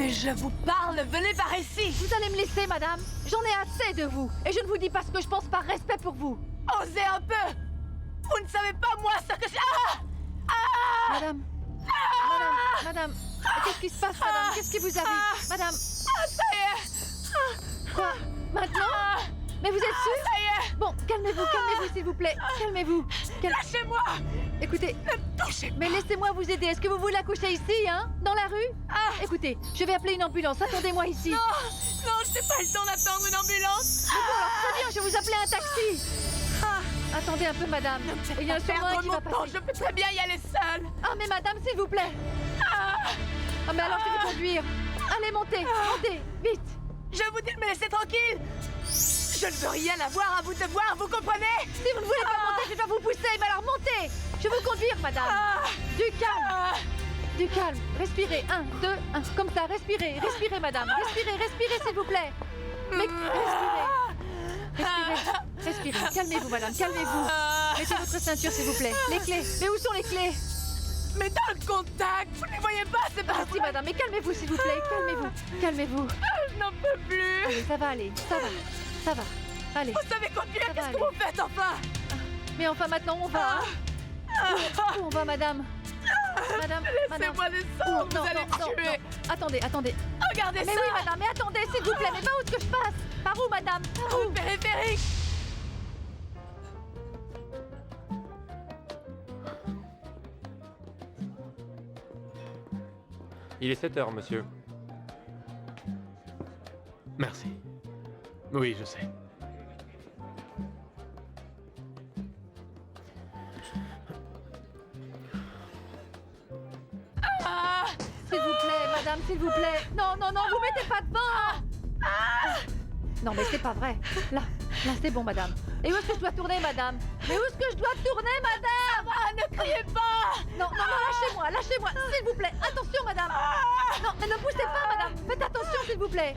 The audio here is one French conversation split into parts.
Mais je vous parle, venez par ici. Vous allez me laisser, madame. J'en ai assez de vous. Et je ne vous dis pas ce que je pense par respect pour vous. Osez un peu. Vous ne savez pas, moi, ce que je... Madame. Madame. Qu'est-ce qui se passe, madame? Qu'est-ce qui vous arrive? Madame. Ça y est. Quoi? Maintenant? Mais vous êtes sûre? Ça y est. Bon, calmez-vous, s'il vous plaît. Calmez-vous. Lâchez-moi. Écoutez, Ne me touchez pas. mais laissez-moi vous aider. Est-ce que vous voulez accoucher ici, hein? Dans la rue? Écoutez, je vais appeler une ambulance. Attendez-moi ici. Non, je n'ai pas le temps d'attendre une ambulance. Très bien, je vais vous appeler un taxi. Attendez un peu, madame. Il y en a sûrement un Perdre qui mon va temps, passer. je peux très bien y aller seule. Ah, mais madame, s'il vous plaît. Ah, mais alors je vais conduire. Allez, montez, vite. Je vous dis de me laisser tranquille. Je ne veux rien avoir à vous de voir, vous comprenez? Si vous ne voulez pas monter, je dois vous pousser. Mais alors montez. Je vais vous conduire, madame. Du calme. Du calme. Respirez. 1, 2, 1. Comme ça, respirez. Respirez, madame. Respirez, s'il vous plaît. Mais respirez. Calmez-vous, madame. Calmez-vous. Mettez votre ceinture, s'il vous plaît. Les clés. Mais où sont les clés? Mais dans le contact, vous ne les voyez pas, c'est pas Si, madame. Mais calmez-vous, s'il vous plaît. Calmez-vous. Je n'en peux plus. Allez, ça va aller. Ça va. Allez. Vous savez conduire, Ça va qu'est-ce que aller. vous faites enfin? Mais enfin, maintenant, on va. Où on va, madame? Madame. Laissez-moi descendre, vous allez me tuer. Attendez. Regardez Mais ça. oui, madame, mais attendez, s'il vous plaît. Mais par où est-ce que je passe? Par où, madame? Par où? Au périphérique. Il est 7 heures, monsieur. Merci. Oui, je sais. S'il vous plaît, madame, s'il vous plaît. Non, vous mettez pas devant. Non, mais c'est pas vrai. Là, c'est bon, madame. Et où est-ce que je dois tourner, madame? Mais où est-ce que je dois tourner, madame? Ne criez pas. Non, lâchez-moi, s'il vous plaît. Attention, madame. Non, mais ne poussez pas, madame. Faites attention, s'il vous plaît.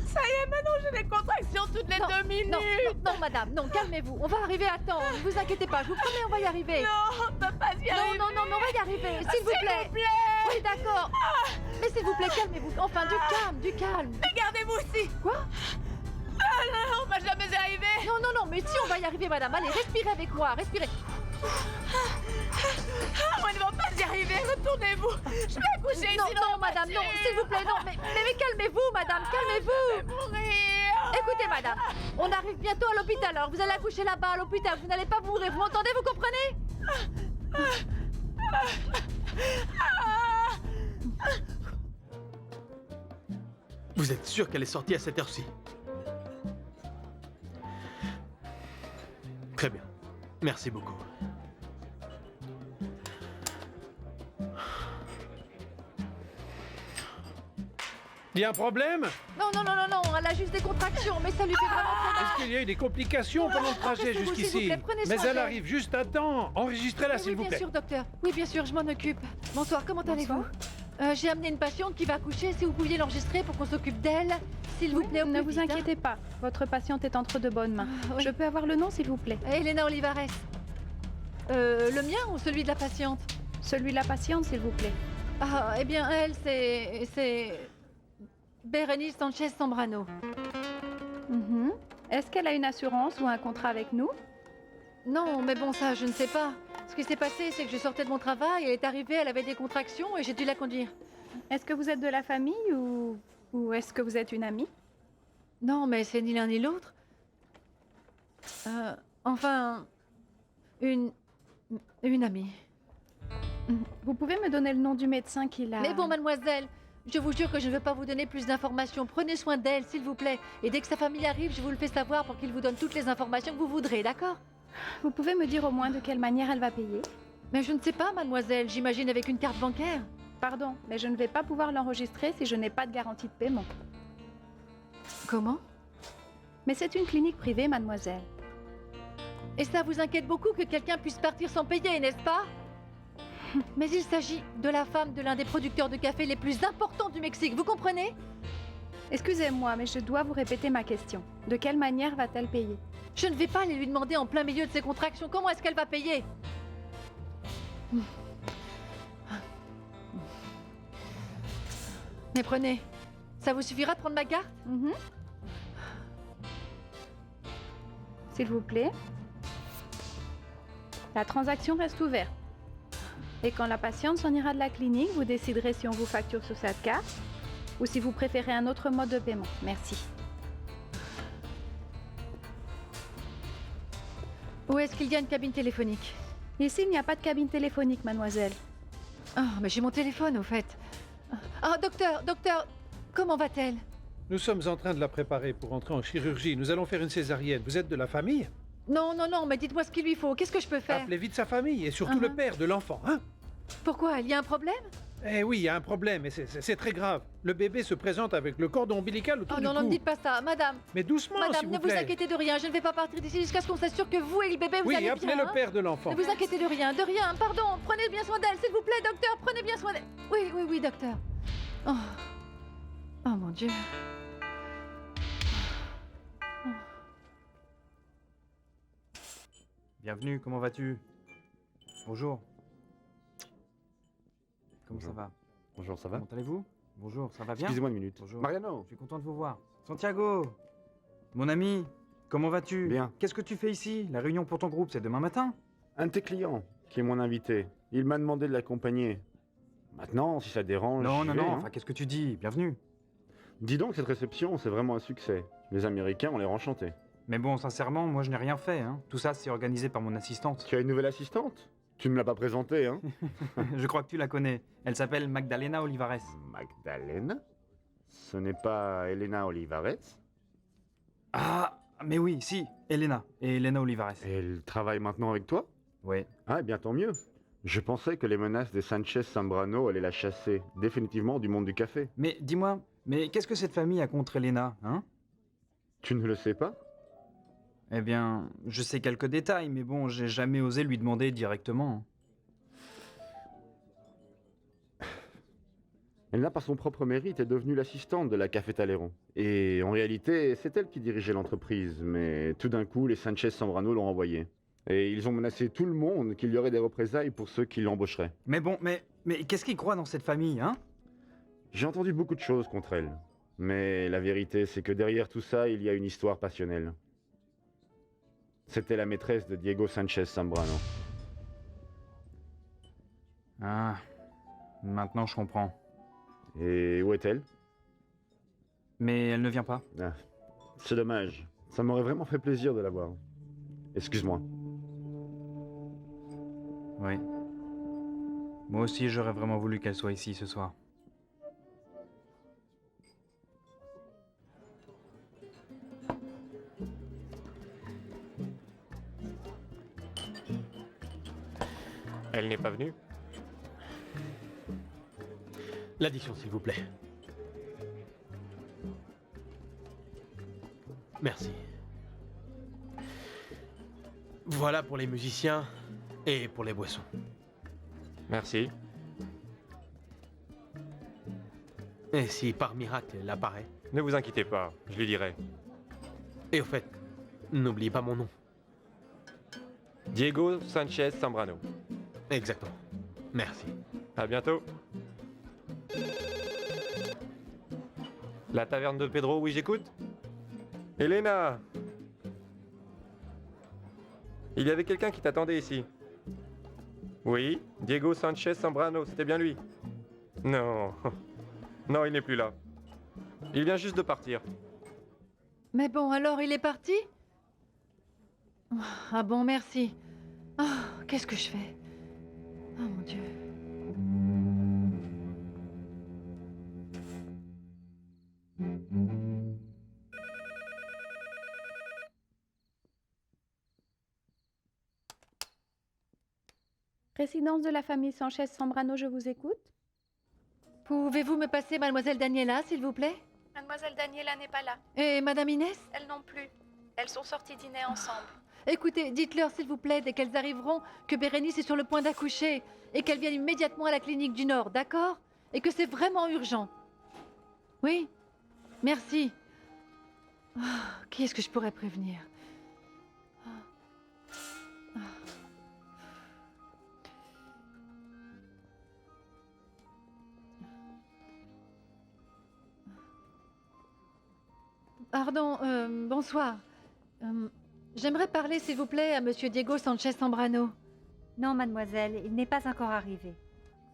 Ça y est, maintenant j'ai des contractions toutes les 2 minutes. Non, madame, non, calmez-vous. On va arriver à temps. Ne vous inquiétez pas, je vous promets, on va y arriver. Non, on ne peut pas y arriver. Non, mais on va y arriver, s'il vous plaît. Oui, d'accord. Mais s'il vous plaît, calmez-vous. Enfin, du calme. Mais gardez-vous ici. Quoi? Non, on va jamais y arriver. Non, mais si, on va y arriver, madame. Allez, respirez avec moi, respirez. On ne va pas y arriver, retournez-vous. Je vais accoucher ici. Non, madame, non, s'il vous plaît, non. Mais calmez-vous, madame, calmez-vous. Mourir. Écoutez, madame, on arrive bientôt à l'hôpital. Alors, vous allez accoucher là-bas, à l'hôpital. Vous n'allez pas mourir, vous m'entendez, vous comprenez? Vous êtes sûr qu'elle est sortie à cette heure-ci? Très bien. Merci beaucoup. Il y a un problème? Non, elle a juste des contractions, mais ça lui fait vraiment très mal. Est-ce qu'il y a eu des complications pendant le trajet S'il vous jusqu'ici? plaît, prenez Mais soin elle d'elle. arrive juste à temps. Enregistrez-la, s'il Oui, vous bien plaît. sûr, docteur. Oui, bien sûr, je m'en occupe. Bonsoir, comment allez-vous? J'ai amené une patiente qui va accoucher. Si vous pouviez l'enregistrer pour qu'on s'occupe d'elle, s'il vous plaît, au Ne plus vous vite, hein. inquiétez pas, votre patiente est entre de bonnes mains. oui. Je peux avoir le nom, s'il vous plaît? Elena Olivares. Le mien ou celui de la patiente? Celui de la patiente, s'il vous plaît. Ah, eh bien, elle, c'est... Bérénice Sanchez Zambrano. Mhm. Est-ce qu'elle a une assurance ou un contrat avec nous? Non, mais bon, ça, je ne sais pas. Ce qui s'est passé, c'est que je sortais de mon travail, elle est arrivée, elle avait des contractions et j'ai dû la conduire. Est-ce que vous êtes de la famille ou est-ce que vous êtes une amie? Non, mais c'est ni l'un ni l'autre. Enfin... Une amie. Vous pouvez me donner le nom du médecin qui l'a... Mais bon, mademoiselle, je vous jure que je ne veux pas vous donner plus d'informations. Prenez soin d'elle, s'il vous plaît. Et dès que sa famille arrive, je vous le fais savoir pour qu'il vous donne toutes les informations que vous voudrez, d'accord? Vous pouvez me dire au moins de quelle manière elle va payer? Mais je ne sais pas, mademoiselle. J'imagine avec une carte bancaire. Pardon, mais je ne vais pas pouvoir l'enregistrer si je n'ai pas de garantie de paiement. Comment? Mais c'est une clinique privée, mademoiselle. Et ça vous inquiète beaucoup que quelqu'un puisse partir sans payer, n'est-ce pas? Mais il s'agit de la femme de l'un des producteurs de café les plus importants du Mexique, vous comprenez? Excusez-moi, mais je dois vous répéter ma question. De quelle manière va-t-elle payer? Je ne vais pas aller lui demander en plein milieu de ses contractions comment est-ce qu'elle va payer. Mais prenez Ça vous suffira de prendre ma carte? Mhm. S'il vous plaît. La transaction reste ouverte. Et quand la patiente s'en ira de la clinique, vous déciderez si on vous facture sur cette carte ou si vous préférez un autre mode de paiement. Merci. Où est-ce qu'il y a une cabine téléphonique? Ici, il n'y a pas de cabine téléphonique, mademoiselle. Oh, mais j'ai mon téléphone, au fait. Ah, docteur, comment va-t-elle? Nous sommes en train de la préparer pour entrer en chirurgie. Nous allons faire une césarienne. Vous êtes de la famille? Non, mais dites-moi ce qu'il lui faut. Qu'est-ce que je peux faire? Appelez vite sa famille et surtout le père de l'enfant, hein? Pourquoi? Il y a un problème? Eh oui, il y a un problème et c'est très grave. Le bébé se présente avec le cordon ombilical autour Oh du non, cou. non, ne dites pas ça. Madame, Mais doucement, madame, s'il ne vous vous plaît. inquiétez de rien. Je ne vais pas partir d'ici jusqu'à ce qu'on s'assure que vous et le bébé, vous Oui, allez appelez bien. le père de l'enfant. Ne vous inquiétez de rien, Pardon, prenez bien soin d'elle, s'il vous plaît, docteur. Prenez bien soin d'elle. Oui, docteur. Oh, oh mon Dieu. Bienvenue, comment vas-tu? Bonjour. Comment ça va? Bonjour, ça va? Comment allez-vous? Bonjour, ça va bien? Excusez-moi une minute. Bonjour. Mariano. Je suis content de vous voir. Santiago! Mon ami, comment vas-tu? Bien. Qu'est-ce que tu fais ici? La réunion pour ton groupe, c'est demain matin? Un de tes clients, qui est mon invité, il m'a demandé de l'accompagner. Maintenant, si ça te dérange. Non, j'y non, vais, non, hein. enfin, qu'est-ce que tu dis? Bienvenue. Dis donc, cette réception, c'est vraiment un succès. Les Américains ont l'air enchantés. Mais bon, sincèrement, moi je n'ai rien fait, hein. Tout ça, c'est organisé par mon assistante. Tu as une nouvelle assistante? Tu ne me l'as pas présentée, hein? Je crois que tu la connais. Elle s'appelle Magdalena Olivares. Magdalena? Ce n'est pas Elena Olivares? Ah, mais oui, si, Elena. Et Elena Olivares. Elle travaille maintenant avec toi? Ouais. Ah, eh bien tant mieux. Je pensais que les menaces des Sanchez Zambrano allaient la chasser définitivement du monde du café. Mais dis-moi, mais qu'est-ce que cette famille a contre Elena, hein? Tu ne le sais pas? Eh bien, je sais quelques détails, mais bon, j'ai jamais osé lui demander directement. Elle n'a par son propre mérite est devenue l'assistante de la Café Talleyrand. Et en réalité, c'est elle qui dirigeait l'entreprise, mais tout d'un coup, les Sanchez Zambrano l'ont envoyée. Et ils ont menacé tout le monde qu'il y aurait des représailles pour ceux qui l'embaucheraient. Mais bon, mais qu'est-ce qu'ils croient dans cette famille, hein? J'ai entendu beaucoup de choses contre elle. Mais la vérité, c'est que derrière tout ça, il y a une histoire passionnelle. C'était la maîtresse de Diego Sanchez Zambrano. Ah, maintenant je comprends. Et où est-elle? Mais elle ne vient pas. Ah, c'est dommage. Ça m'aurait vraiment fait plaisir de la voir. Excuse-moi. Oui. Moi aussi, j'aurais vraiment voulu qu'elle soit ici ce soir. Elle n'est pas venue? L'addition, s'il vous plaît. Merci. Voilà pour les musiciens et pour les boissons. Merci. Et si par miracle elle apparaît. Ne vous inquiétez pas, je lui dirai. Et au fait, n'oubliez pas mon nom. Diego Sanchez Zambrano. Exactement. Merci. À bientôt. La taverne de Pedro, oui, j'écoute. Elena! Il y avait quelqu'un qui t'attendait ici. Oui, Diego Sanchez Zambrano, c'était bien lui. Non. Non, il n'est plus là. Il vient juste de partir. Mais bon, alors il est parti? Ah bon, merci. Ah, qu'est-ce que je fais? Oh mon Dieu. Résidence de la famille Sanchez Zambrano, je vous écoute. Pouvez-vous me passer Mademoiselle Daniela, s'il vous plaît? Mademoiselle Daniela n'est pas là. Et Madame Inès? Elles non plus. Elles sont sorties dîner ensemble. Écoutez, dites-leur, s'il vous plaît, dès qu'elles arriveront, que Bérénice est sur le point d'accoucher et qu'elle vienne immédiatement à la clinique du Nord, d'accord? Et que c'est vraiment urgent. Oui? Merci. Qui est-ce que je pourrais prévenir? Pardon, bonsoir. J'aimerais parler, s'il vous plaît, à Monsieur Diego Sanchez Zambrano. Non, mademoiselle, il n'est pas encore arrivé.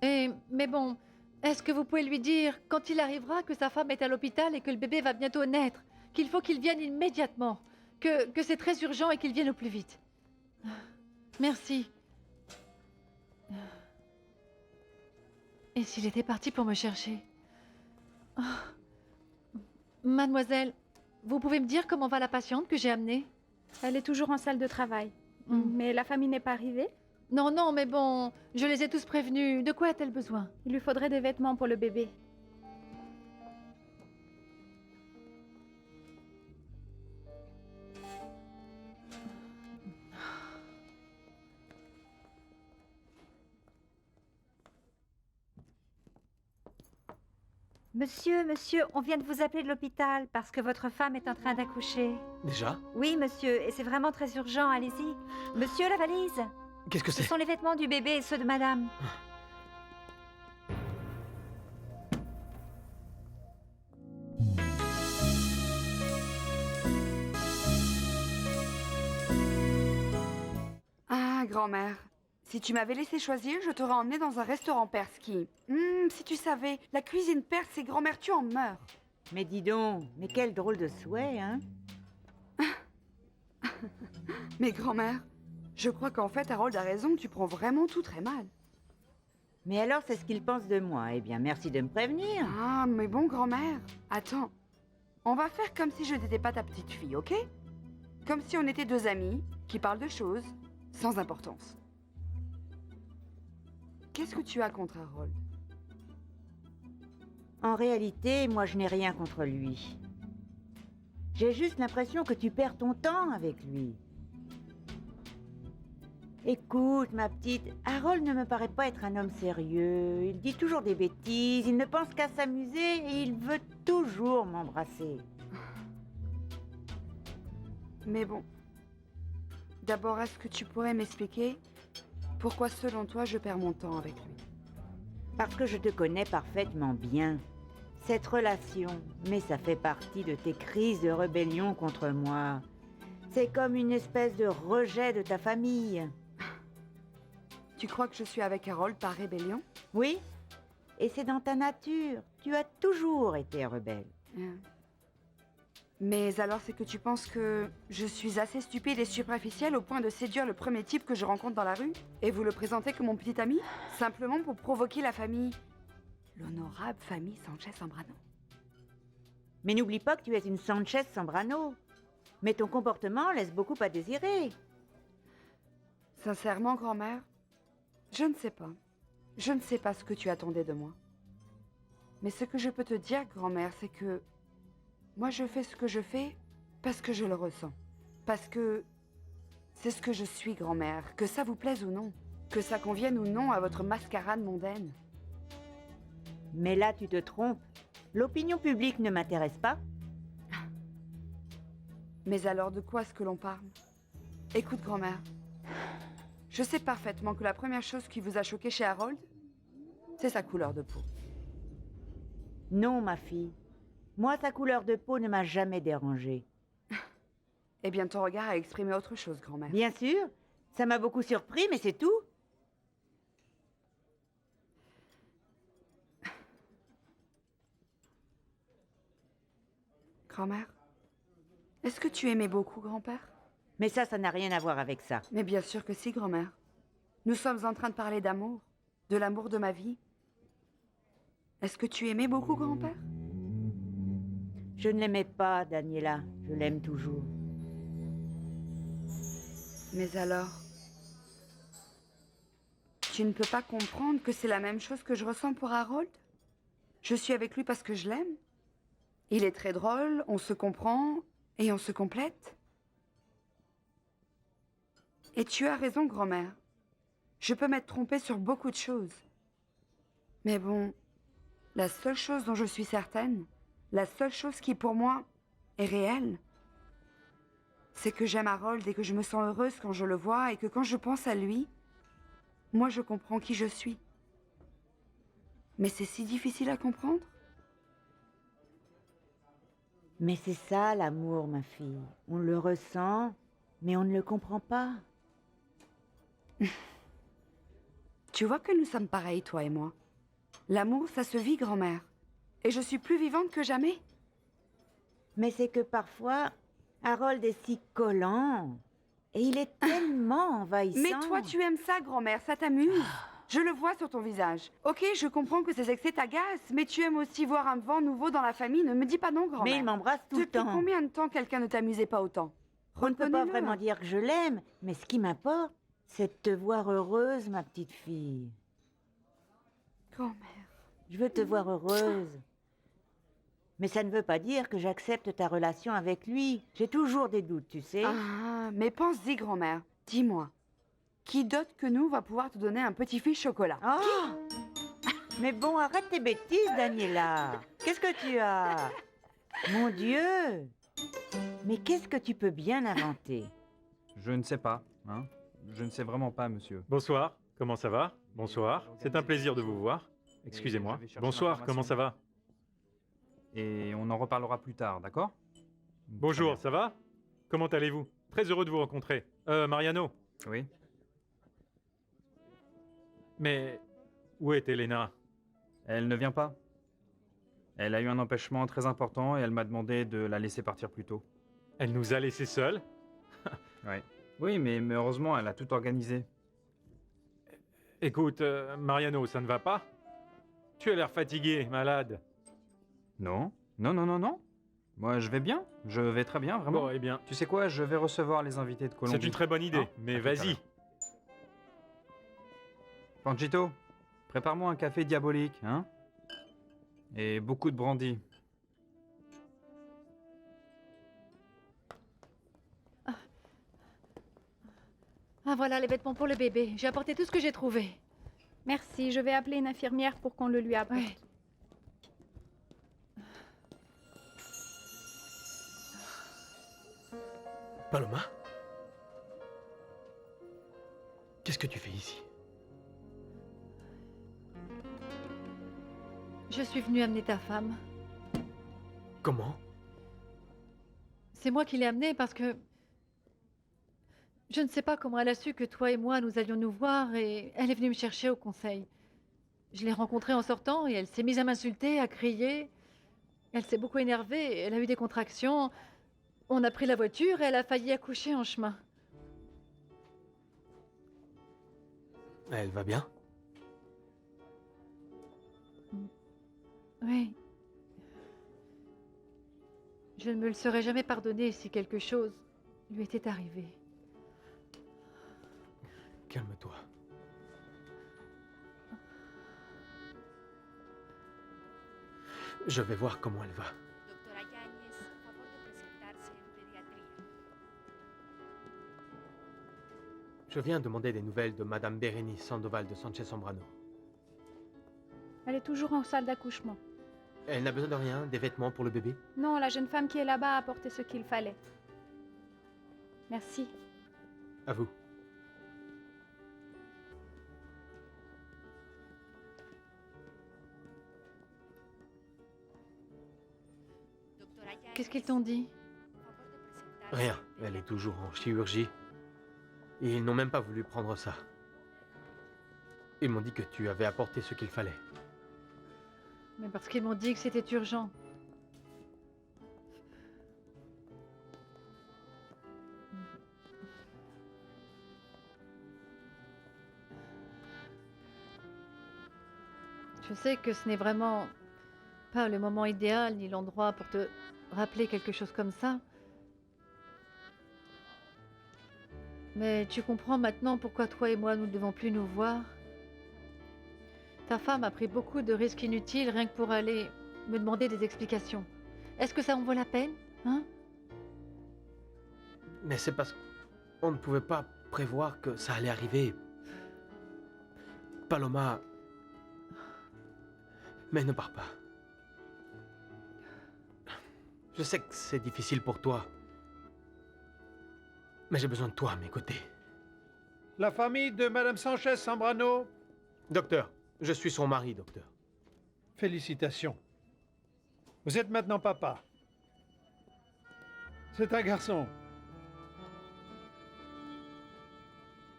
Mais bon, est-ce que vous pouvez lui dire, quand il arrivera, que sa femme est à l'hôpital et que le bébé va bientôt naître, qu'il faut qu'il vienne immédiatement, que c'est très urgent et qu'il vienne au plus vite. Merci. Et s'il était parti pour me chercher? Oh. Mademoiselle, vous pouvez me dire comment va la patiente que j'ai amenée? Elle est toujours en salle de travail. Mais la famille n'est pas arrivée. Non, mais bon, je les ai tous prévenus. De quoi a-t-elle besoin? Il lui faudrait des vêtements pour le bébé. Monsieur, on vient de vous appeler de l'hôpital parce que votre femme est en train d'accoucher. Déjà? Oui, monsieur, et c'est vraiment très urgent, allez-y. Monsieur, la valise. Qu'est-ce que Ce c'est? sont les vêtements du bébé et ceux de madame. Ah, grand-mère, si tu m'avais laissé choisir, je t'aurais emmené dans un restaurant perse qui... si tu savais, la cuisine perse, c'est grand-mère, tu en meurs. Mais dis donc, mais quel drôle de souhait, hein? Mais grand-mère, je crois qu'en fait, Harold a raison, tu prends vraiment tout très mal. Mais alors, c'est ce qu'il pense de moi. Eh bien, merci de me prévenir. Ah, mais bon, grand-mère, attends. On va faire comme si je n'étais pas ta petite fille, ok? Comme si on était deux amis qui parlent de choses sans importance. Qu'est-ce que tu as contre Harold? En réalité, moi, je n'ai rien contre lui. J'ai juste l'impression que tu perds ton temps avec lui. Écoute, ma petite, Harold ne me paraît pas être un homme sérieux. Il dit toujours des bêtises, il ne pense qu'à s'amuser et il veut toujours m'embrasser. Mais bon. D'abord, est-ce que tu pourrais m'expliquer pourquoi, selon toi, je perds mon temps avec lui? Parce que je te connais parfaitement bien. Cette relation, mais ça fait partie de tes crises de rébellion contre moi. C'est comme une espèce de rejet de ta famille. Tu crois que je suis avec Harold par rébellion? Oui, et c'est dans ta nature. Tu as toujours été rebelle. Mais alors c'est que tu penses que je suis assez stupide et superficielle au point de séduire le premier type que je rencontre dans la rue et vous le présenter comme mon petit ami, simplement pour provoquer la famille, l'honorable famille Sanchez Zambrano. Mais n'oublie pas que tu es une Sanchez Zambrano. Mais ton comportement laisse beaucoup à désirer. Sincèrement, grand-mère, je ne sais pas. Je ne sais pas ce que tu attendais de moi. Mais ce que je peux te dire, grand-mère, c'est que moi, je fais ce que je fais parce que je le ressens. Parce que c'est ce que je suis, grand-mère. Que ça vous plaise ou non. Que ça convienne ou non à votre mascarade mondaine. Mais là, tu te trompes. L'opinion publique ne m'intéresse pas. Mais alors, de quoi est-ce que l'on parle? Écoute, grand-mère. Je sais parfaitement que la première chose qui vous a choqué chez Harold, c'est sa couleur de peau. Non, ma fille. Moi, sa couleur de peau ne m'a jamais dérangée. Eh bien, ton regard a exprimé autre chose, grand-mère. Bien sûr. Ça m'a beaucoup surpris, mais c'est tout. Grand-mère, est-ce que tu aimais beaucoup grand-père? Mais ça n'a rien à voir avec ça. Mais bien sûr que si, grand-mère. Nous sommes en train de parler d'amour, de l'amour de ma vie. Est-ce que tu aimais beaucoup grand-père? Je ne l'aimais pas, Daniela. Je l'aime toujours. Mais alors, tu ne peux pas comprendre que c'est la même chose que je ressens pour Harold? Je suis avec lui parce que je l'aime. Il est très drôle, on se comprend et on se complète. Et tu as raison, grand-mère. Je peux m'être trompée sur beaucoup de choses. Mais bon, la seule chose dont je suis certaine, la seule chose qui pour moi est réelle, c'est que j'aime Harold et que je me sens heureuse quand je le vois et que quand je pense à lui, moi je comprends qui je suis. Mais c'est si difficile à comprendre. Mais c'est ça l'amour, ma fille. On le ressent, mais on ne le comprend pas. Tu vois que nous sommes pareils, toi et moi. L'amour, ça se vit, grand-mère. Et je suis plus vivante que jamais. Mais c'est que parfois, Harold est si collant. Et il est tellement envahissant. Mais toi, tu aimes ça, grand-mère, ça t'amuse. Je le vois sur ton visage. Ok, je comprends que ces excès t'agacent, mais tu aimes aussi voir un vent nouveau dans la famille. Ne me dis pas non, grand-mère. Mais il m'embrasse tout le temps. Depuis combien de temps quelqu'un ne t'amusait pas autant? On ne peut pas Reconnais-le. vraiment dire que je l'aime, mais ce qui m'importe, c'est de te voir heureuse, ma petite fille. Grand-mère. Je veux te voir heureuse. Mais ça ne veut pas dire que j'accepte ta relation avec lui. J'ai toujours des doutes, tu sais. Ah, mais pense-y, grand-mère. Dis-moi, qui d'autre que nous va pouvoir te donner un petit-fils chocolat? Oh Mais bon, arrête tes bêtises, Daniela. Qu'est-ce que tu as? Mon Dieu! Mais qu'est-ce que tu peux bien inventer? Je ne sais pas, hein. Je ne sais vraiment pas, monsieur. Bonsoir, comment ça va? Bonsoir, c'est un plaisir de vous voir. Excusez-moi. Bonsoir, comment ça va? Et on en reparlera plus tard, d'accord? Bonjour, ça va? Comment allez-vous? Très heureux de vous rencontrer. Mariano. Oui. Mais où est Elena? Elle ne vient pas. Elle a eu un empêchement très important et elle m'a demandé de la laisser partir plus tôt. Elle nous a laissés seuls? Oui. Oui, mais heureusement, elle a tout organisé. Écoute, Mariano, ça ne va pas? Tu as l'air fatigué, malade. Non, non, non, non, non. Moi, je vais bien. Je vais très bien, vraiment. Bon, eh bien. Tu sais quoi, je vais recevoir les invités de Colombie. C'est une très bonne idée, Hein? mais À tout à vas-y. l'heure. Panchito, prépare-moi un café diabolique, hein? Et beaucoup de brandy. Ah voilà les vêtements pour le bébé. J'ai apporté tout ce que j'ai trouvé. Merci, je vais appeler une infirmière pour qu'on le lui apporte. Ouais. Paloma? Qu'est-ce que tu fais ici? Je suis venue amener ta femme. Comment? C'est moi qui l'ai amenée parce que... Je ne sais pas comment elle a su que toi et moi nous allions nous voir et elle est venue me chercher au conseil. Je l'ai rencontrée en sortant et elle s'est mise à m'insulter, à crier. Elle s'est beaucoup énervée, elle a eu des contractions. On a pris la voiture et elle a failli accoucher en chemin. Elle va bien? Oui. Je ne me le serais jamais pardonné si quelque chose lui était arrivé. Calme-toi. Je vais voir comment elle va. Je viens demander des nouvelles de Madame Bérénice Sandoval de Sanchez Sombrano. Elle est toujours en salle d'accouchement. Elle n'a besoin de rien, des vêtements pour le bébé? Non, la jeune femme qui est là-bas a apporté ce qu'il fallait. Merci. À vous. Qu'est-ce qu'ils t'ont dit? Rien, elle est toujours en chirurgie. Et ils n'ont même pas voulu prendre ça. Ils m'ont dit que tu avais apporté ce qu'il fallait. Mais parce qu'ils m'ont dit que c'était urgent. Je sais que ce n'est vraiment pas le moment idéal ni l'endroit pour te rappeler quelque chose comme ça. Mais tu comprends maintenant pourquoi toi et moi nous ne devons plus nous voir. Ta femme a pris beaucoup de risques inutiles rien que pour aller me demander des explications. Est-ce que ça en vaut la peine, hein? Mais c'est parce qu'on ne pouvait pas prévoir que ça allait arriver. Paloma... Mais ne pars pas. Je sais que c'est difficile pour toi. Mais j'ai besoin de toi à mes côtés. La famille de Madame Sanchez Sombrano. Docteur, je suis son mari, docteur. Félicitations. Vous êtes maintenant papa. C'est un garçon.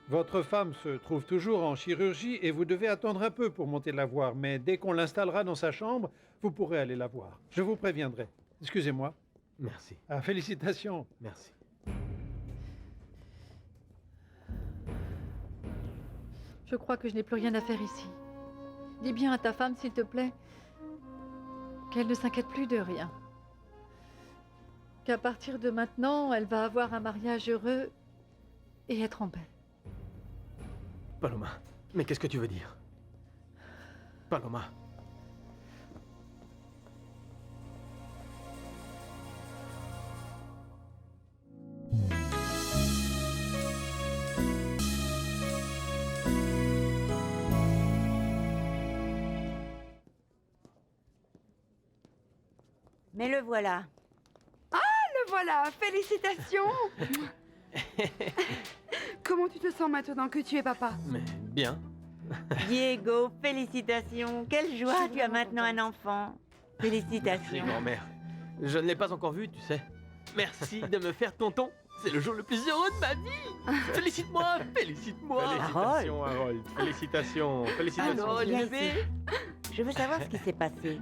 Votre femme se trouve toujours en chirurgie et vous devez attendre un peu pour monter la voir, mais dès qu'on l'installera dans sa chambre, vous pourrez aller la voir. Je vous préviendrai. Excusez-moi. Merci. Ah, félicitations. Merci. Je crois que je n'ai plus rien à faire ici. Dis bien à ta femme, s'il te plaît, qu'elle ne s'inquiète plus de rien. Qu'à partir de maintenant, elle va avoir un mariage heureux et être en paix. Paloma, mais qu'est-ce que tu veux dire? Paloma. Mais le voilà. Le voilà, félicitations. Comment tu te sens maintenant que tu es papa? Mais bien. Diego, félicitations. Quelle joie, tu as maintenant un enfant. Merci, Félicitations. grand-mère. Je ne l'ai pas encore vu, tu sais. Merci de me faire tonton. C'est le jour le plus heureux de ma vie. Félicite-moi, félicite-moi. Félicitations, Harold. Félicitations, félicitations. Alors, Viens bébé. ici. Je veux savoir ce qui s'est passé.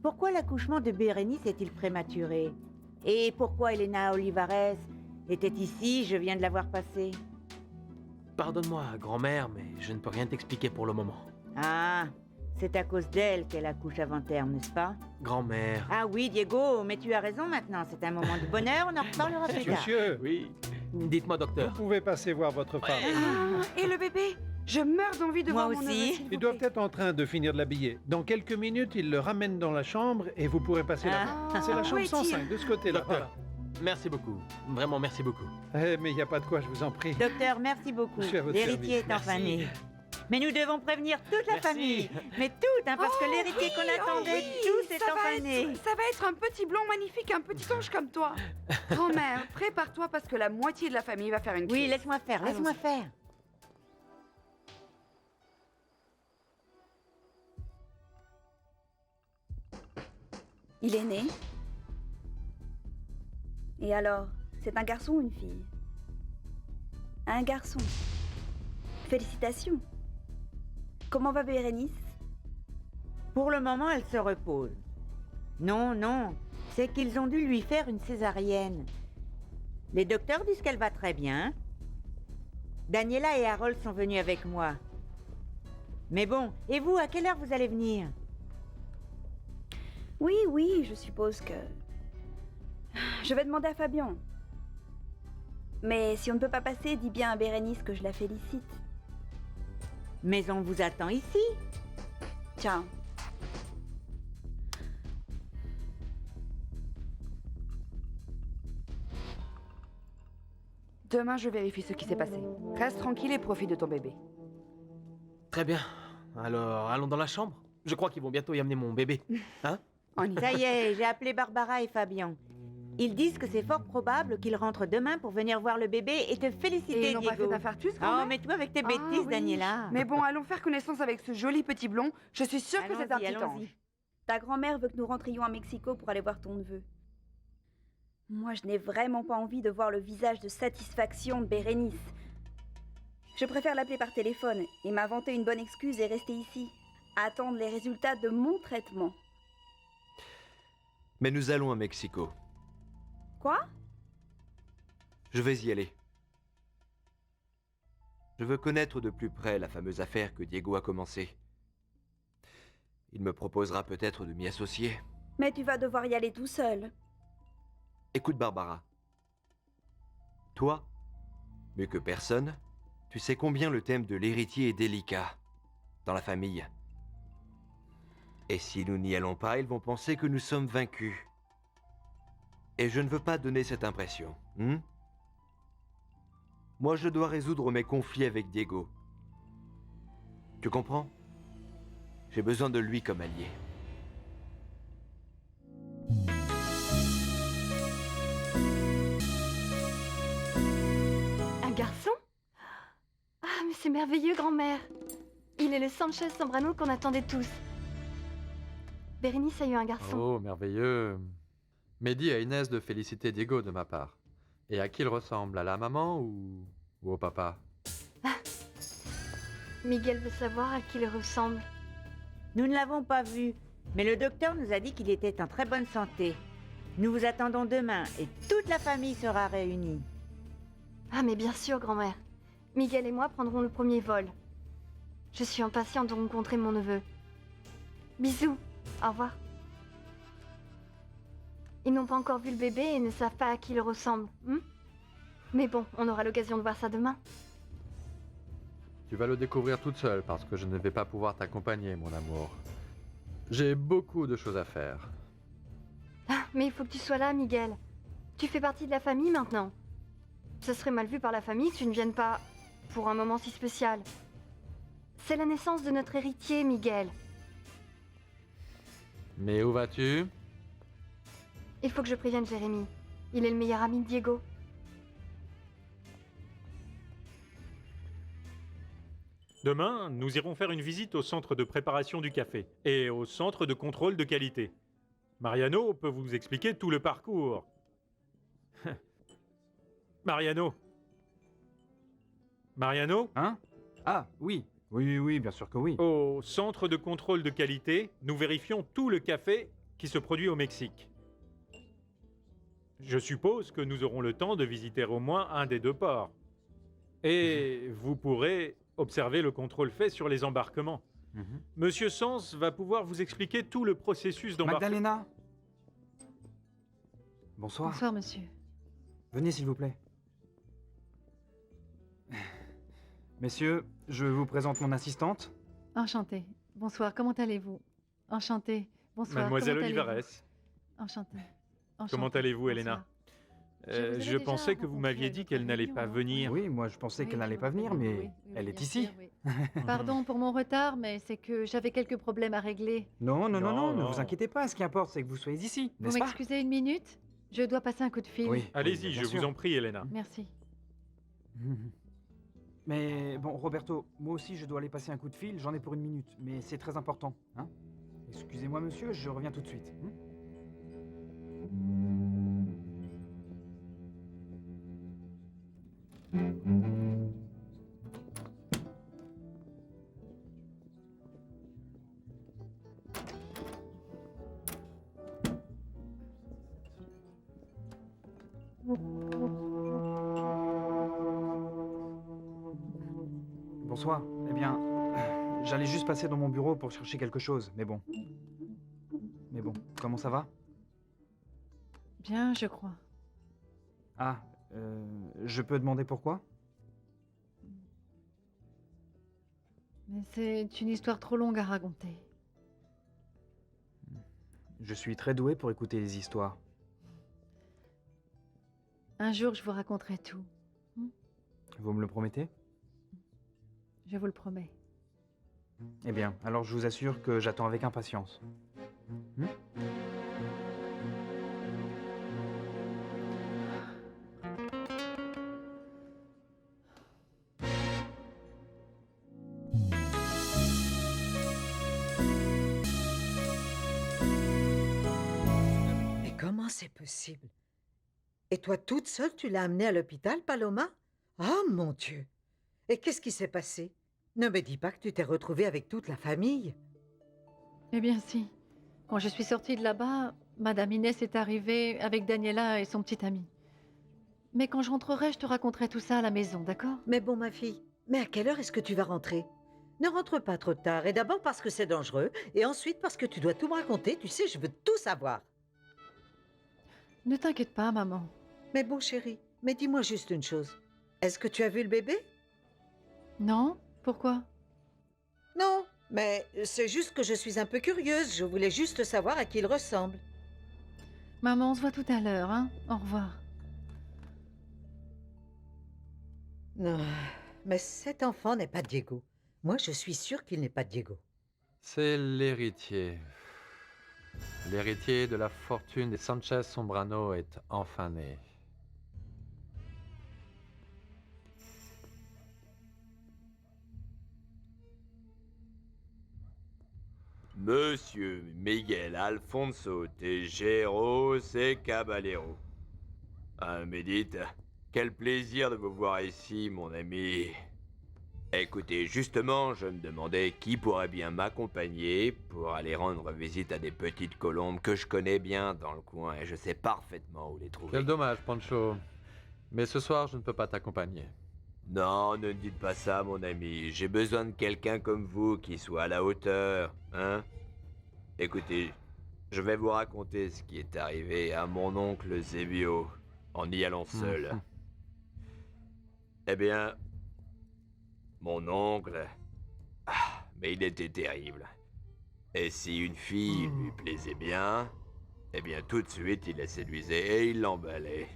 Pourquoi l'accouchement de Bérénice est-il prématuré? Et pourquoi Elena Olivares était ici? Je viens de la voir passer. Pardonne-moi, grand-mère, mais je ne peux rien t'expliquer pour le moment. Ah, c'est à cause d'elle qu'elle accouche avant terme, n'est-ce pas? Grand-mère. Ah oui, Diego, mais tu as raison maintenant. C'est un moment de bonheur, on en reparlera plus tard. Monsieur, Oui. Dites-moi, vous docteur. pouvez passer voir votre femme. Ah, et le bébé? Je meurs d'envie de Moi voir mon aussi. neveu, s'il vous Ils doivent plaît. être en train de finir de l'habiller. Dans quelques minutes, ils le ramènent dans la chambre et vous pourrez passer la voir. C'est la chambre Où est-il? 105, de ce côté-là. Docteur. Merci beaucoup. Vraiment, merci beaucoup. Voilà. Eh, mais il n'y a pas de quoi, je vous en prie. Docteur, merci beaucoup. Je suis à votre L'héritier est service. enfin né. Mais nous devons prévenir toute la Merci. famille. Mais toute, hein, parce que Oh, l'héritier oui, qu'on oh attendait, oui, tous est ça va enfin né. Ça va être un petit blond magnifique, un petit ange comme toi. Grand-mère, prépare-toi parce que la moitié de la famille va faire une Oui, crise. laisse-moi faire, laisse-moi Allons-y. faire. Il est né. Et alors, c'est un garçon ou une fille? Un garçon. Félicitations. Comment va Bérénice? Pour le moment, elle se repose. Non, non, c'est qu'ils ont dû lui faire une césarienne. Les docteurs disent qu'elle va très bien. Daniela et Harold sont venus avec moi. Mais bon, et vous, à quelle heure vous allez venir? Oui, oui, je suppose que... Je vais demander à Fabien. Mais si on ne peut pas passer, dis bien à Bérénice que je la félicite. Mais on vous attend ici. Tiens. Demain, je vérifie ce qui s'est passé. Reste tranquille et profite de ton bébé. Très bien. Alors, allons dans la chambre. Je crois qu'ils vont bientôt y amener mon bébé. Hein? On y va. Ça y est, j'ai appelé Barbara et Fabien. Ils disent que c'est fort probable qu'ils rentrent demain pour venir voir le bébé et te féliciter, Et ils n'ont pas fait Diego. d'infarctus, Oh, grand-mère? mais toi avec tes Ah, bêtises, oui. Daniela. Mais bon, allons faire connaissance avec ce joli petit blond. Je suis sûre que c'est un Allons-y, petit allons-y. ange. Ta grand-mère veut que nous rentrions à Mexico pour aller voir ton neveu. Moi, je n'ai vraiment pas envie de voir le visage de satisfaction de Bérénice. Je préfère l'appeler par téléphone et m'inventer une bonne excuse et rester ici, à attendre les résultats de mon traitement. Mais nous allons à Mexico. Quoi? Je vais y aller. Je veux connaître de plus près la fameuse affaire que Diego a commencée. Il me proposera peut-être de m'y associer. Mais tu vas devoir y aller tout seul. Écoute, Barbara. Toi, mieux que personne, tu sais combien le thème de l'héritier est délicat dans la famille. Et si nous n'y allons pas, ils vont penser que nous sommes vaincus. Et je ne veux pas donner cette impression. Moi, je dois résoudre mes conflits avec Diego. Tu comprends? J'ai besoin de lui comme allié. Un garçon? Ah, mais c'est merveilleux, grand-mère. Il est le Sanchez Zambrano qu'on attendait tous. Bérénice a eu un garçon. Oh, merveilleux. Mais dis à Inès de féliciter Diego de ma part. Et à qui il ressemble, à la maman ou au papa? Miguel veut savoir à qui il ressemble. Nous ne l'avons pas vu, mais le docteur nous a dit qu'il était en très bonne santé. Nous vous attendons demain et toute la famille sera réunie. Ah mais bien sûr, grand-mère. Miguel et moi prendrons le premier vol. Je suis impatiente de rencontrer mon neveu. Bisous. Au revoir. Ils n'ont pas encore vu le bébé et ne savent pas à qui il ressemble. Mais bon, on aura l'occasion de voir ça demain. Tu vas le découvrir toute seule parce que je ne vais pas pouvoir t'accompagner, mon amour. J'ai beaucoup de choses à faire. Ah, mais il faut que tu sois là, Miguel. Tu fais partie de la famille maintenant. Ce serait mal vu par la famille que tu ne viennes pas pour un moment si spécial. C'est la naissance de notre héritier, Miguel. Mais où vas-tu? Il faut que je prévienne Jérémy. Il est le meilleur ami de Diego. Demain, nous irons faire une visite au centre de préparation du café et au centre de contrôle de qualité. Mariano peut vous expliquer tout le parcours. Mariano? Mariano? Hein? Ah, oui. Oui, bien sûr que oui. Au centre de contrôle de qualité, nous vérifions tout le café qui se produit au Mexique. Je suppose que nous aurons le temps de visiter au moins un des deux ports. Et vous pourrez observer le contrôle fait sur les embarquements. Monsieur Sens va pouvoir vous expliquer tout le processus d'embarquement. Magdalena? Bonsoir. Bonsoir, monsieur. Venez, s'il vous plaît. Messieurs, je vous présente mon assistante. Enchantée. Bonsoir, comment allez-vous? Enchantée. Bonsoir. Mademoiselle comment allez-vous? Olivares. Enchantée. Comment allez-vous, Elena? Je pensais que vous m'aviez dit qu'elle n'allait pas venir. Oui, moi je pensais qu'elle n'allait pas venir, mais elle est ici. Pardon pour mon retard, mais c'est que j'avais quelques problèmes à régler. Non, ne vous inquiétez pas. Ce qui importe, c'est que vous soyez ici, Vous n'est-ce pas? m'excusez une minute? Je dois passer un coup de fil. Oui. Allez-y, bien je sûr. vous en prie, Elena. Merci. Mais bon, Roberto, moi aussi je dois aller passer un coup de fil, j'en ai pour 1 minute, mais c'est très important, hein? Excusez-moi monsieur, je reviens tout de suite. Bonsoir. Eh bien, j'allais juste passer dans mon bureau pour chercher quelque chose, mais bon. Comment ça va? Bien, je crois. Ah, je peux demander pourquoi? Mais c'est une histoire trop longue à raconter. Je suis très doué pour écouter les histoires. Un jour, je vous raconterai tout. Vous me le promettez? Je vous le promets. Eh bien, alors je vous assure que j'attends avec impatience. Mais comment c'est possible? Et toi toute seule, tu l'as amené à l'hôpital, Paloma? Ah, mon Dieu! Et qu'est-ce qui s'est passé? Ne me dis pas que tu t'es retrouvée avec toute la famille. Eh bien si. Quand je suis sortie de là-bas, Madame Inès est arrivée avec Daniela et son petit ami. Mais quand je rentrerai, je te raconterai tout ça à la maison, d'accord? Mais bon, ma fille, mais à quelle heure est-ce que tu vas rentrer? Ne rentre pas trop tard, et d'abord parce que c'est dangereux, et ensuite parce que tu dois tout me raconter, tu sais, je veux tout savoir. Ne t'inquiète pas, maman. Mais bon, chérie, mais dis-moi juste une chose. Est-ce que tu as vu le bébé? Non? Pourquoi? Non, mais c'est juste que je suis un peu curieuse, je voulais juste savoir à qui il ressemble. Maman, on se voit tout à l'heure, hein? Au revoir. Non, mais cet enfant n'est pas Diego. Moi, je suis sûre qu'il n'est pas Diego. C'est l'héritier. L'héritier de la fortune des Sanchez Sombrano est enfin né. Monsieur Miguel Alfonso Tejero et Caballero. Ah, mais dites, quel plaisir de vous voir ici, mon ami. Écoutez, justement, je me demandais qui pourrait bien m'accompagner pour aller rendre visite à des petites colombes que je connais bien dans le coin et je sais parfaitement où les trouver. Quel dommage, Pancho. Mais ce soir, je ne peux pas t'accompagner. Non, ne dites pas ça, mon ami. J'ai besoin de quelqu'un comme vous qui soit à la hauteur, hein? Écoutez, je vais vous raconter ce qui est arrivé à mon oncle Zebio en y allant seul. Eh bien, mon oncle... Ah, mais il était terrible. Et si une fille lui plaisait bien, eh bien tout de suite il la séduisait et il l'emballait.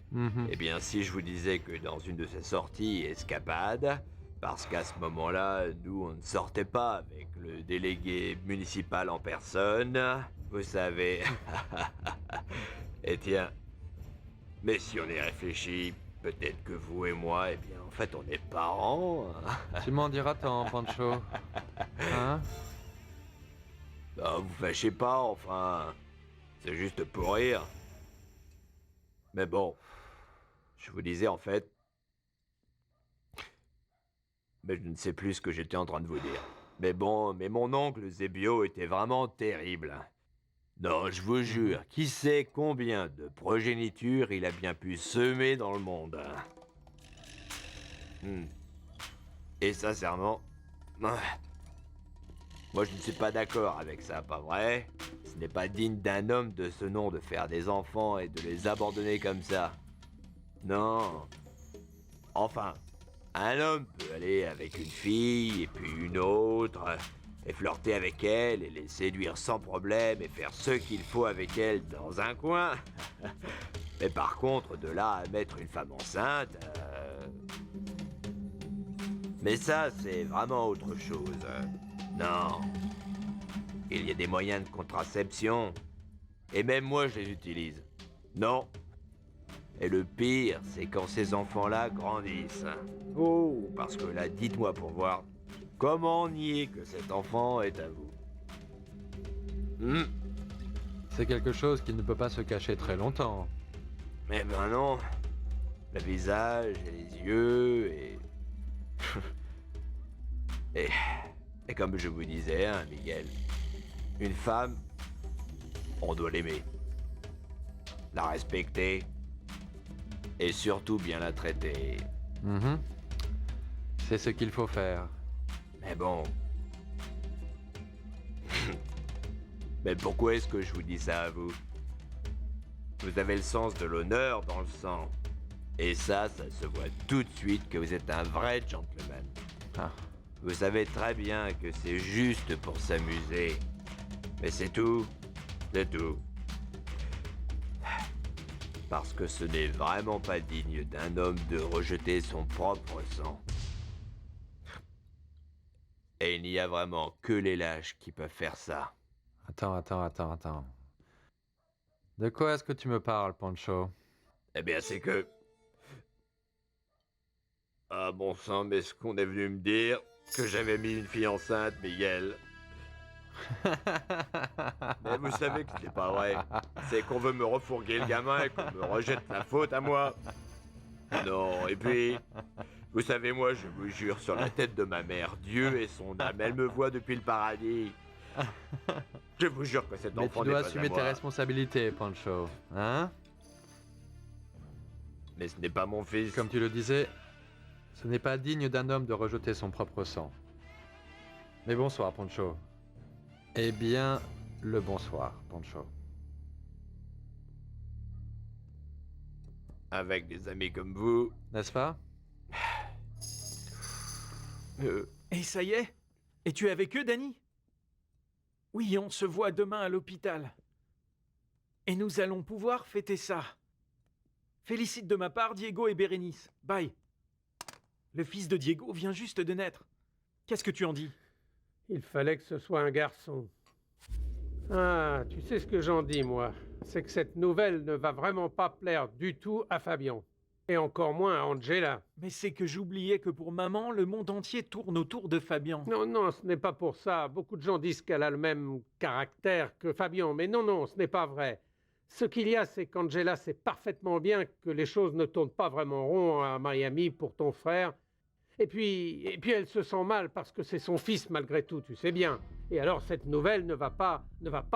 Eh bien si je vous disais que dans une de ses sorties escapades, parce qu'à ce moment-là, nous on ne sortait pas avec le délégué municipal en personne, vous savez... Et tiens, mais si on y réfléchit, peut-être que vous et moi, eh bien en fait on est parents. Tu m'en diras tant, Pancho. Hein? Non, vous fâchez pas, enfin... C'est juste pour rire. Mais bon, je vous disais en fait... Mais je ne sais plus ce que j'étais en train de vous dire. Mais bon, mais mon oncle Zebio était vraiment terrible. Non, je vous jure, qui sait combien de progénitures il a bien pu semer dans le monde. Et sincèrement... Moi, je ne suis pas d'accord avec ça, pas vrai? Ce n'est pas digne d'un homme de ce nom de faire des enfants et de les abandonner comme ça. Non. Enfin, un homme peut aller avec une fille et puis une autre, et flirter avec elle et les séduire sans problème et faire ce qu'il faut avec elle dans un coin. Mais par contre, de là à mettre une femme enceinte... Mais ça, c'est vraiment autre chose. Non. Il y a des moyens de contraception. Et même moi, je les utilise. Non. Et le pire, c'est quand ces enfants-là grandissent. Oh, parce que là, dites-moi pour voir, comment nier que cet enfant est à vous? C'est quelque chose qui ne peut pas se cacher très longtemps. Eh ben non. Le visage et les yeux et... Et comme je vous disais, hein, Miguel, une femme, on doit l'aimer, la respecter et surtout bien la traiter. C'est ce qu'il faut faire. Mais bon... Mais pourquoi est-ce que je vous dis ça à vous? Vous avez le sens de l'honneur dans le sang. Et ça se voit tout de suite que vous êtes un vrai gentleman. Vous savez très bien que c'est juste pour s'amuser. Mais c'est tout. C'est tout. Parce que ce n'est vraiment pas digne d'un homme de rejeter son propre sang. Et il n'y a vraiment que les lâches qui peuvent faire ça. Attends. De quoi est-ce que tu me parles, Pancho? Eh bien, c'est que... Ah bon sang, mais ce qu'on est venu me dire... Que j'avais mis une fille enceinte, Miguel. Mais vous savez que c'est pas vrai. C'est qu'on veut me refourguer le gamin et qu'on me rejette la faute à moi. Non, et puis... Vous savez, moi, je vous jure sur la tête de ma mère, Dieu et son âme, elle me voit depuis le paradis. Je vous jure que cet enfant n'est pas à moi. Mais tu dois assumer tes responsabilités, Pancho. Hein? Mais ce n'est pas mon fils. Comme tu le disais... Ce n'est pas digne d'un homme de rejeter son propre sang. Mais bonsoir, Pancho. Eh bien, le bonsoir, Pancho. Avec des amis comme vous... N'est-ce pas? Et ça y est? Et tu es avec eux, Danny? Oui, on se voit demain à l'hôpital. Et nous allons pouvoir fêter ça. Félicite de ma part Diego et Bérénice. Bye. Le fils de Diego vient juste de naître. Qu'est-ce que tu en dis? Il fallait que ce soit un garçon. Ah, tu sais ce que j'en dis, moi. C'est que cette nouvelle ne va vraiment pas plaire du tout à Fabian. Et encore moins à Angela. Mais c'est que j'oubliais que pour maman, le monde entier tourne autour de Fabian. Non, non, ce n'est pas pour ça. Beaucoup de gens disent qu'elle a le même caractère que Fabian, mais non, non, ce n'est pas vrai. Ce qu'il y a, c'est qu'Angela sait parfaitement bien que les choses ne tournent pas vraiment rond à Miami pour ton frère. Et puis elle se sent mal parce que c'est son fils malgré tout, tu sais bien. Et alors cette nouvelle ne va pas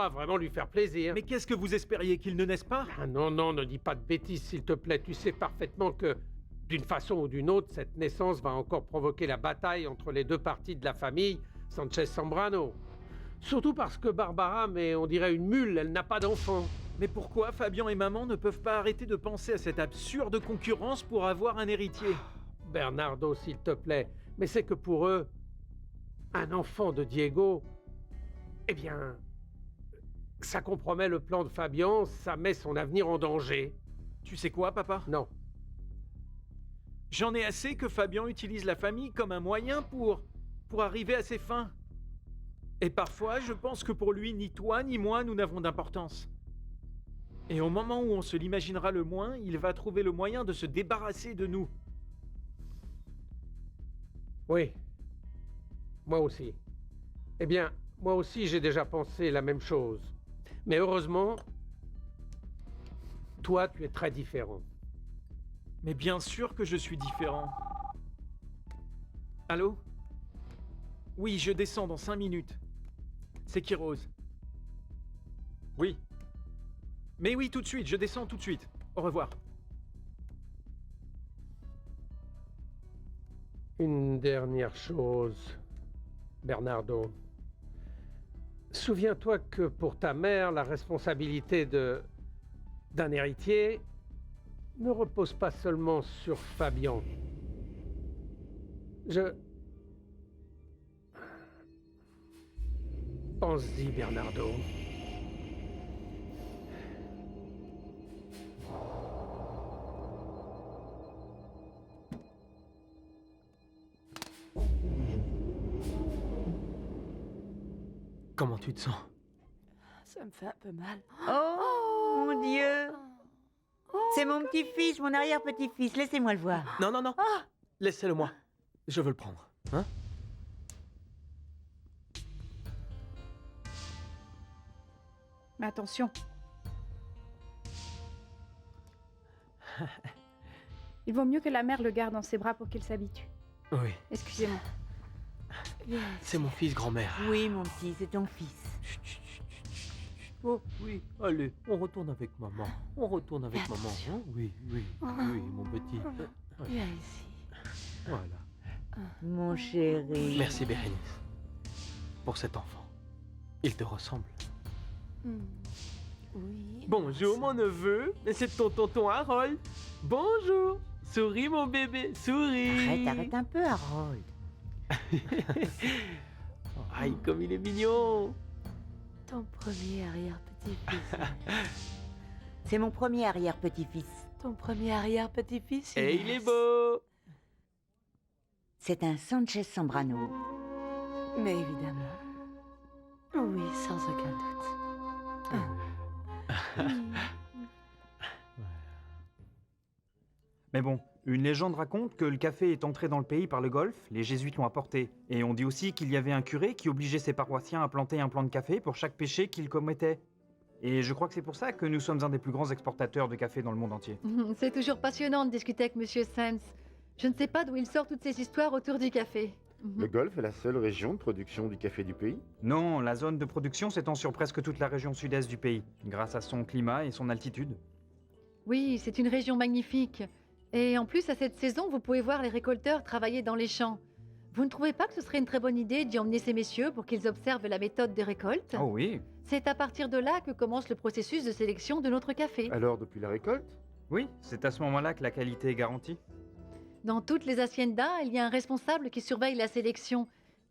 vraiment lui faire plaisir. Mais qu'est-ce que vous espériez, qu'il ne naisse pas? Ah non, non, ne dis pas de bêtises s'il te plaît. Tu sais parfaitement que, d'une façon ou d'une autre, cette naissance va encore provoquer la bataille entre les deux parties de la famille Sanchez-Zambrano. Surtout parce que Barbara, mais on dirait une mule, elle n'a pas d'enfant. Mais pourquoi Fabian et maman ne peuvent pas arrêter de penser à cette absurde concurrence pour avoir un héritier? Bernardo, s'il te plaît, mais c'est que pour eux, un enfant de Diego, eh bien, ça compromet le plan de Fabian, ça met son avenir en danger. Tu sais quoi, papa? Non. J'en ai assez que Fabian utilise la famille comme un moyen pour arriver à ses fins. Et parfois, je pense que pour lui, ni toi ni moi, nous n'avons d'importance. Et au moment où on se l'imaginera le moins, il va trouver le moyen de se débarrasser de nous. Oui. Moi aussi. Eh bien, moi aussi j'ai déjà pensé la même chose. Mais heureusement, toi tu es très différent. Mais bien sûr que je suis différent. Allô? Oui, je descends dans 5 minutes. C'est Kiros. Oui. Mais oui, tout de suite, je descends tout de suite. Au revoir. Une dernière chose, Bernardo. Souviens-toi que pour ta mère, la responsabilité d'un héritier ne repose pas seulement sur Fabian. Pense-y, Bernardo. Comment tu te sens? Ça me fait un peu mal. Oh, mon Dieu! C'est mon petit-fils, mon arrière-petit-fils. Laissez-moi le voir. Non, non, non. Laissez-le moi. Je veux le prendre. Hein? Mais attention. Il vaut mieux que la mère le garde dans ses bras pour qu'il s'habitue. Oui. Excusez-moi. C'est mon fils, grand-mère. Oui, mon petit, c'est ton fils. Oh, oui, allez, on retourne avec maman. On retourne avec maman. Hein? Oui, oui, oui, mon petit. Viens ici. Voilà. Mon chéri. Merci, Bérénice, pour cet enfant. Il te ressemble. Oui. Bonjour, mon neveu. C'est ton tonton Harold. Bonjour. Souris, mon bébé, souris. Arrête un peu, Harold. Aïe, comme il est mignon. Ton premier arrière-petit-fils. C'est mon premier arrière-petit-fils. Ton premier arrière-petit-fils. Et il est beau. C'est un Sanchez Zambrano. Mais évidemment. Oui, sans aucun doute. Mais bon, une légende raconte que le café est entré dans le pays par le Golfe, les jésuites l'ont apporté. Et on dit aussi qu'il y avait un curé qui obligeait ses paroissiens à planter un plant de café pour chaque péché qu'ils commettaient. Et je crois que c'est pour ça que nous sommes un des plus grands exportateurs de café dans le monde entier. C'est toujours passionnant de discuter avec Monsieur Sands. Je ne sais pas d'où il sort toutes ces histoires autour du café. Le Golfe est la seule région de production du café du pays? Non, la zone de production s'étend sur presque toute la région sud-est du pays, grâce à son climat et son altitude. Oui, c'est une région magnifique. Et en plus, à cette saison, vous pouvez voir les récolteurs travailler dans les champs. Vous ne trouvez pas que ce serait une très bonne idée d'y emmener ces messieurs pour qu'ils observent la méthode des récoltes? Oh oui. C'est à partir de là que commence le processus de sélection de notre café. Alors, depuis la récolte? Oui, c'est à ce moment-là que la qualité est garantie. Dans toutes les haciendas, il y a un responsable qui surveille la sélection.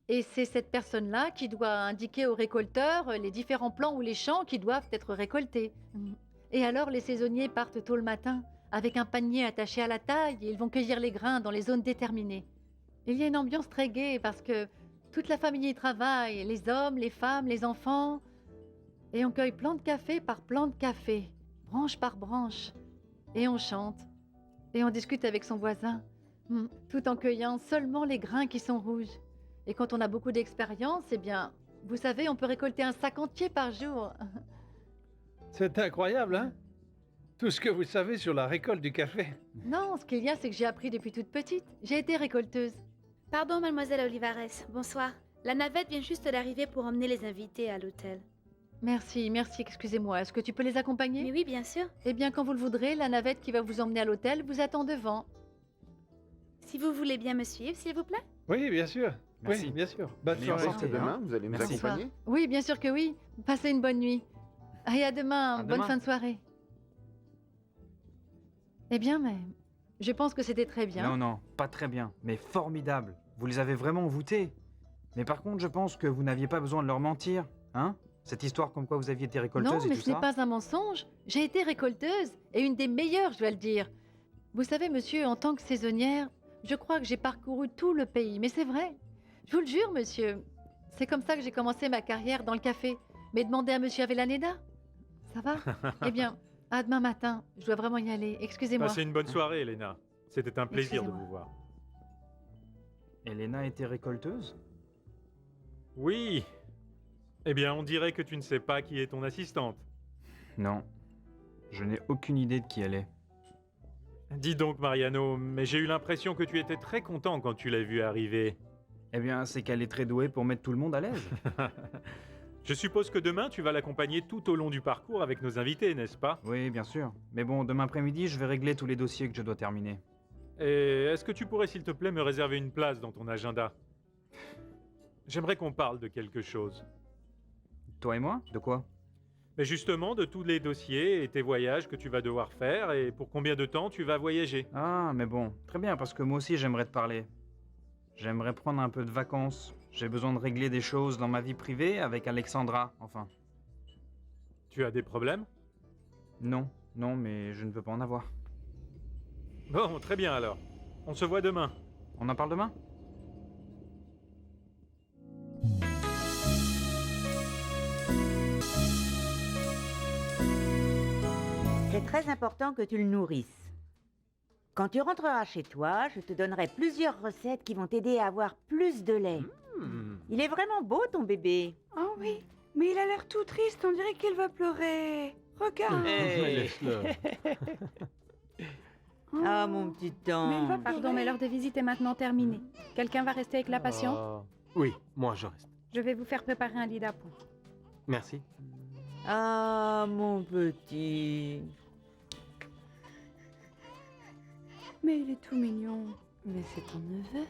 Et c'est cette personne-là qui doit indiquer aux récolteurs les différents plants ou les champs qui doivent être récoltés. Et alors, les saisonniers partent tôt le matin, avec un panier attaché à la taille, et ils vont cueillir les grains dans les zones déterminées. Il y a une ambiance très gaie parce que toute la famille y travaille, les hommes, les femmes, les enfants. Et on cueille plant de café par plant de café, branche par branche. Et on chante. Et on discute avec son voisin, tout en cueillant seulement les grains qui sont rouges. Et quand on a beaucoup d'expérience, eh bien, vous savez, on peut récolter un sac entier par jour. C'est incroyable, hein? Tout ce que vous savez sur la récolte du café. Non, ce qu'il y a, c'est que j'ai appris depuis toute petite. J'ai été récolteuse. Pardon, mademoiselle Olivares. Bonsoir. La navette vient juste d'arriver pour emmener les invités à l'hôtel. Merci, excusez-moi. Est-ce que tu peux les accompagner? Mais oui, bien sûr. Eh bien, quand vous le voudrez, la navette qui va vous emmener à l'hôtel vous attend devant. Si vous voulez bien me suivre, s'il vous plaît. Oui, bien sûr. Merci. Oui, bien sûr. Bonne Mais soirée. enchanté, Demain, vous allez nous Merci. accompagner? Oui, bien sûr que oui. Passez une bonne nuit. Et à demain. À Bonne demain. fin de soirée. Eh bien, mais je pense que c'était très bien. Non, pas très bien, mais formidable. Vous les avez vraiment voûtés. Mais par contre, je pense que vous n'aviez pas besoin de leur mentir, hein? Cette histoire comme quoi vous aviez été récolteuse Non, et mais tout ce n'est ça. pas un mensonge. J'ai été récolteuse, et une des meilleures, je dois le dire. Vous savez, monsieur, en tant que saisonnière, je crois que j'ai parcouru tout le pays, mais c'est vrai. Je vous le jure, monsieur. C'est comme ça que j'ai commencé ma carrière dans le café. Mais demandez à monsieur Avellaneda. Ça va? Eh bien, à demain matin. Je dois vraiment y aller. Excusez-moi. Passez une bonne soirée, Elena. C'était un plaisir de Excusez-moi. vous voir. Elena était récolteuse? Oui. Eh bien, on dirait que tu ne sais pas qui est ton assistante. Non. Je n'ai aucune idée de qui elle est. Dis donc, Mariano, mais j'ai eu l'impression que tu étais très content quand tu l'as vue arriver. Eh bien, c'est qu'elle est très douée pour mettre tout le monde à l'aise. Je suppose que demain, tu vas l'accompagner tout au long du parcours avec nos invités, n'est-ce pas? Oui, bien sûr. Mais bon, demain après-midi, je vais régler tous les dossiers que je dois terminer. Et est-ce que tu pourrais, s'il te plaît, me réserver une place dans ton agenda? J'aimerais qu'on parle de quelque chose. Toi et moi? De quoi? Mais justement, de tous les dossiers et tes voyages que tu vas devoir faire et pour combien de temps tu vas voyager. Ah, mais bon, très bien, parce que moi aussi j'aimerais te parler. J'aimerais prendre un peu de vacances. J'ai besoin de régler des choses dans ma vie privée avec Alexandra, enfin. Tu as des problèmes? Non, mais je ne veux pas en avoir. Bon, très bien alors. On se voit demain. On en parle demain? C'est très important que tu le nourrisses. Quand tu rentreras chez toi, je te donnerai plusieurs recettes qui vont t'aider à avoir plus de lait. Il est vraiment beau, ton bébé. Oh oui, mais il a l'air tout triste, on dirait qu'il va pleurer. Regarde. Laisse-le. Ah, mon petit ange. Pardon, mais l'heure de visite est maintenant terminée. Quelqu'un va rester avec la patiente? Oh. Oui, moi je reste. Je vais vous faire préparer un lit d'appoint. Merci. Ah, mon petit. Mais il est tout mignon. Mais c'est ton neveu.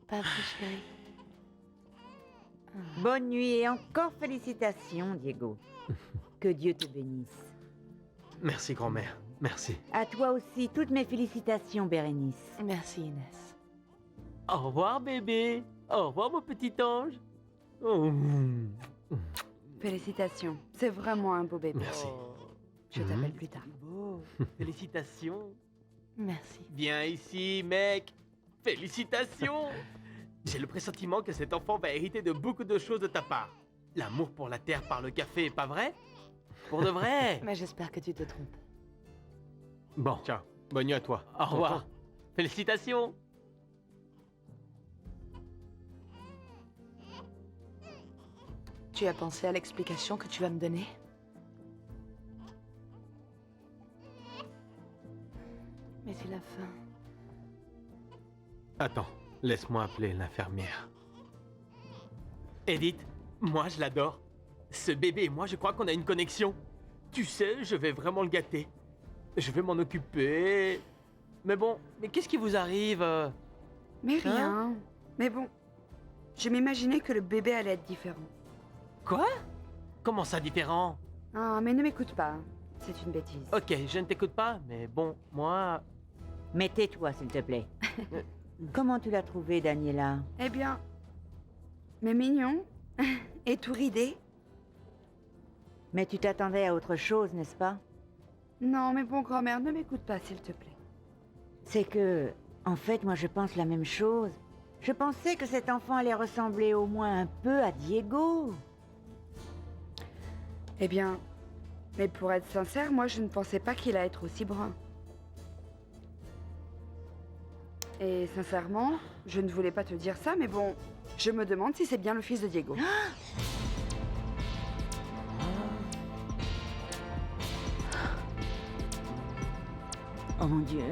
Pas vrai, chérie. Bonne nuit et encore félicitations, Diego. Que Dieu te bénisse. Merci, grand-mère. Merci. À toi aussi, toutes mes félicitations, Bérénice. Merci, Inès. Au revoir, bébé. Au revoir, mon petit ange. Oh. Félicitations, c'est vraiment un beau bébé. Merci. Je t'appelle plus tard. Beau. Félicitations. Merci. Viens ici, mec. Félicitations. J'ai le pressentiment que cet enfant va hériter de beaucoup de choses de ta part. L'amour pour la terre par le café, pas vrai? Pour de vrai. Mais j'espère que tu te trompes. Bon, ciao. Bonne nuit à toi. Au revoir. Félicitations. Tu as pensé à l'explication que tu vas me donner? Mais c'est la fin. Attends, laisse-moi appeler l'infirmière. Edith, moi je l'adore. Ce bébé et moi, je crois qu'on a une connexion. Tu sais, je vais vraiment le gâter. Je vais m'en occuper. Mais bon, mais qu'est-ce qui vous arrive? Mais rien. Mais bon, je m'imaginais que le bébé allait être différent. Quoi? Comment ça différent? Ah, mais ne m'écoute pas. C'est une bêtise. Ok, je ne t'écoute pas, mais bon, moi... Mais tais-toi, s'il te plaît. Comment tu l'as trouvé, Daniela? Eh bien, mais mignon et tout ridé. Mais tu t'attendais à autre chose, n'est-ce pas? Non, mais bon, grand-mère, ne m'écoute pas, s'il te plaît. C'est que, en fait, moi je pense la même chose. Je pensais que cet enfant allait ressembler au moins un peu à Diego. Eh bien, mais pour être sincère, moi je ne pensais pas qu'il allait être aussi brun. Et sincèrement, je ne voulais pas te dire ça, mais bon, je me demande si c'est bien le fils de Diego. Oh mon Dieu.